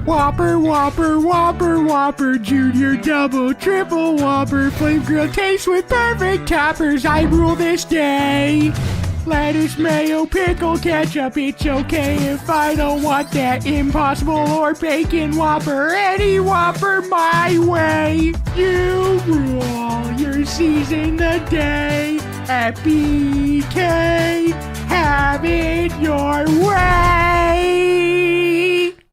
Whopper, Whopper, Whopper, Whopper, Junior, Double, Triple Whopper, Flame Grilled taste with perfect toppers. I rule this day. Lettuce, mayo, pickle, ketchup, it's okay if I don't want that. Impossible or bacon Whopper, any Whopper my way. You rule, you're seizing the day. At BK, have it your way.